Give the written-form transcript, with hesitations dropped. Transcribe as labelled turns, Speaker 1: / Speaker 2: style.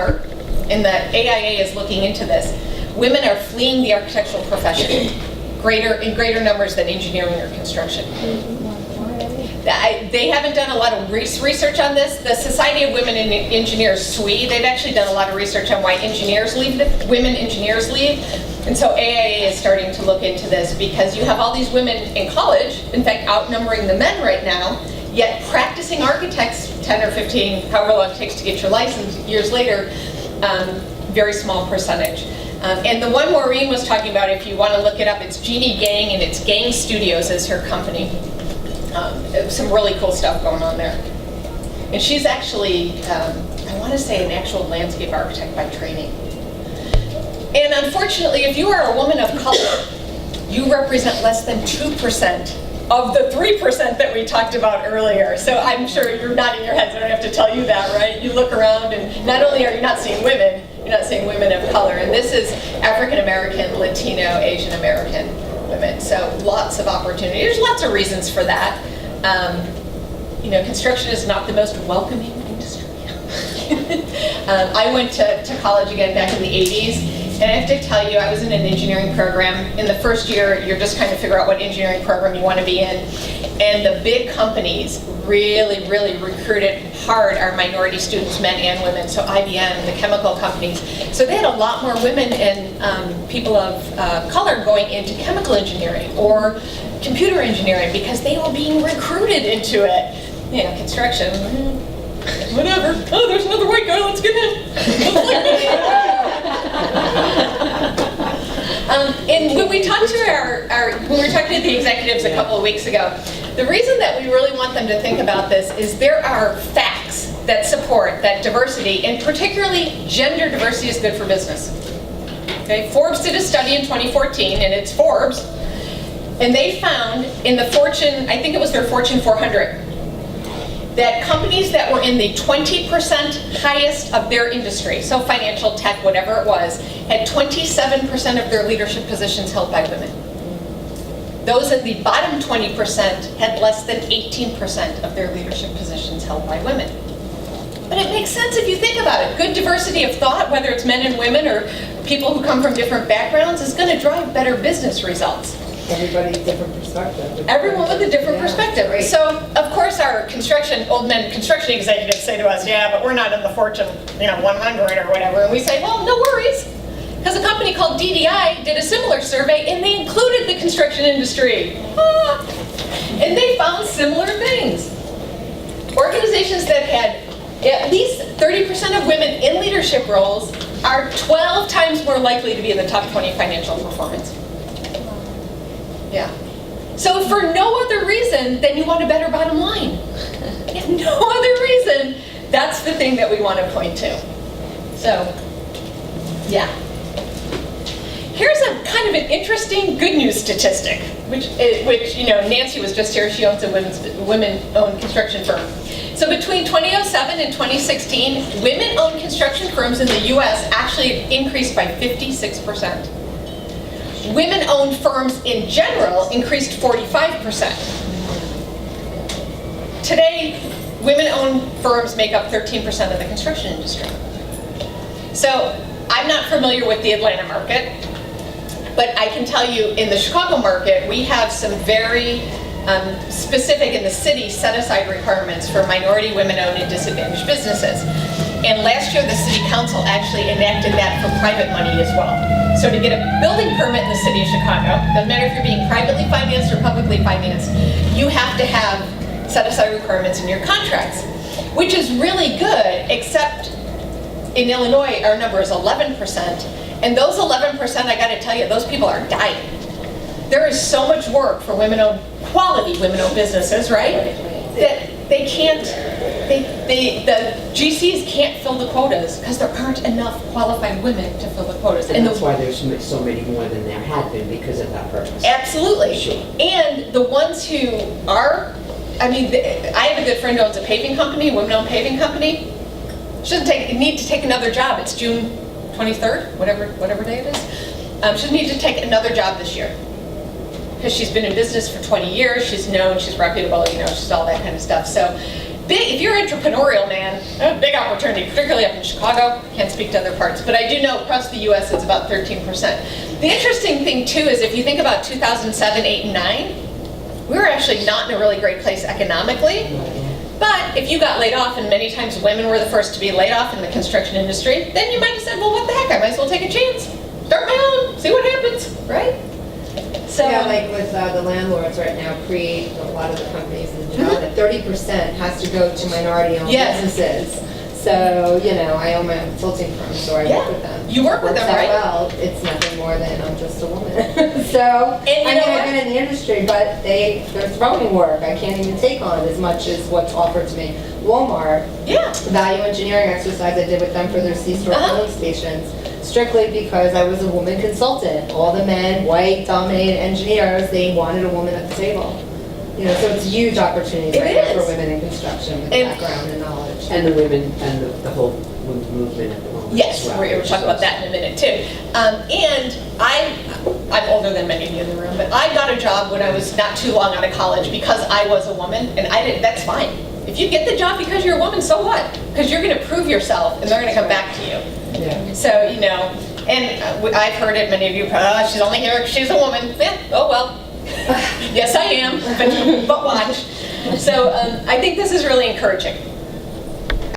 Speaker 1: however, and the AIA is looking into this, women are fleeing the architectural profession in greater numbers than engineering or construction. They haven't done a lot of research on this. The Society of Women Engineers, SWE, they've actually done a lot of research on why women engineers leave. And so AIA is starting to look into this because you have all these women in college, in fact outnumbering the men right now, yet practicing architects 10 or 15, however long it takes to get your license years later, very small percentage. And the one Maureen was talking about, if you want to look it up, it's Jeannie Gang, and it's Gang Studios is her company. Some really cool stuff going on there. And she's actually, I want to say, an actual landscape architect by training. And unfortunately, if you are a woman of color, you represent less than 2% of the 3% that we talked about earlier. So I'm sure you're nodding your heads, I don't have to tell you that, right? You look around and not only are you not seeing women, you're not seeing women of color. And this is African American, Latino, Asian American women. So lots of opportunity. There's lots of reasons for that. You know, construction is not the most welcoming industry. I went to college again back in the 80s. And I have to tell you, I was in an engineering program. In the first year, you're just trying to figure out what engineering program you want to be in. And the big companies really, really recruited hard our minority students, men and women. So IBM, the chemical companies. So they had a lot more women and people of color going into chemical engineering or computer engineering because they were being recruited into it. You know, construction, whatever. Oh, there's another white guy, let's get him. And when we talked to when we were talking to the executives a couple of weeks ago, the reason that we really want them to think about this is there are facts that support that diversity, and particularly gender diversity, is good for business. Okay, Forbes did a study in 2014, and it's Forbes, and they found in the Fortune, I think it was their Fortune 400, that companies that were in the 20% highest of their industry, so financial, tech, whatever it was, had 27% of their leadership positions held by women. Those in the bottom 20% had less than 18% of their leadership positions held by women. But it makes sense if you think about it. Good diversity of thought, whether it's men and women or people who come from different backgrounds, is going to drive better business results.
Speaker 2: Everybody different perspective.
Speaker 1: Everyone with a different perspective. Right. So, of course, our old men construction executives say to us, yeah, but we're not in the Fortune 100 or whatever. And we say, well, no worries. Because a company called DDI did a similar survey, and they included the construction industry. And they found similar things. Organizations that had at least 30% of women in leadership roles are 12 times more likely to be in the top 20 financial performance. Yeah. So for no other reason than you want a better bottom line. If no other reason, that's the thing that we want to point to. So, yeah. Here's a kind of an interesting good news statistic, which Nancy was just here. She owns a women-owned construction firm. So between 2007 and 2016, women-owned construction firms in the U.S. actually increased by 56%. Women-owned firms in general increased 45%. Today, women-owned firms make up 13% of the construction industry. So I'm not familiar with the Atlanta market, but I can tell you in the Chicago market, we have some very specific in the city set-aside requirements for minority, women-owned, and disadvantaged businesses. And last year, the city council actually enacted that for private money as well. So to get a building permit in the city of Chicago, doesn't matter if you're being privately financed or publicly financed, you have to have set-aside requirements in your contracts, which is really good, except in Illinois, our number is 11%. And those 11%, I gotta tell you, those people are dying. There is so much work for women-owned, quality women-owned businesses, right? That they can't, the GCs can't fill the quotas because there aren't enough qualified women to fill the quotas.
Speaker 2: And that's why there's so many more than there had been because of that purpose.
Speaker 1: Absolutely.
Speaker 2: Sure.
Speaker 1: And the ones who are, I have a good friend who owns a paving company, a women-owned paving company. She doesn't need to take another job. It's June 23rd, whatever day it is. She doesn't need to take another job this year. Because she's been in business for 20 years, she's known, she's reputable, she's all that kind of stuff. So if you're entrepreneurial, man, a big opportunity, particularly up in Chicago. Can't speak to other parts, but I do know across the U.S. it's about 13%. The interesting thing too is if you think about 2007, 8, and 9, we were actually not in a really great place economically. But if you got laid off, and many times women were the first to be laid off in the construction industry, then you might have said, well, what the heck, I might as well take a chance. Start my own, see what happens, right? So,
Speaker 3: Yeah, like with the landlords right now, create a lot of the companies in the job, that 30% has to go to minority-owned
Speaker 1: Yes.
Speaker 3: businesses. So, you know, I own my own consulting firm, so I work with them.
Speaker 1: You work with them,
Speaker 3: Works out
Speaker 1: right?
Speaker 3: Well, it's nothing more than I'm just a woman. So,
Speaker 1: And you
Speaker 3: I
Speaker 1: know
Speaker 3: mean,
Speaker 1: what?
Speaker 3: I've been in the industry, but they're throwing work. I can't even take on as much as what's offered to me. Walmart,
Speaker 1: yeah.
Speaker 3: the value engineering exercise I did with them for their C-store
Speaker 1: Uh-huh.
Speaker 3: filling stations, strictly because I was a woman consultant. All the men, white, dominated engineers, they wanted a woman at the table. You know, so it's a huge opportunity
Speaker 1: It
Speaker 3: right now
Speaker 1: is.
Speaker 3: for women in construction with
Speaker 1: And-
Speaker 3: background and knowledge.
Speaker 2: And the women, and the whole women's movement at the moment.
Speaker 1: Yes,
Speaker 2: as well,
Speaker 1: we're going
Speaker 2: which
Speaker 1: to talk
Speaker 2: is
Speaker 1: about
Speaker 2: also-
Speaker 1: that in a minute too. And I'm older than many of you in the room, but I got a job when I was not too long out of college because I was a woman, and that's fine. If you get the job because you're a woman, so what? Because you're going to prove yourself, and they're going to come back to you.
Speaker 3: Yeah.
Speaker 1: So, you know, and I've heard it, many of you, she's only here because she's a woman. Yeah, oh well. Yes, I am, but watch. So I think this is really encouraging.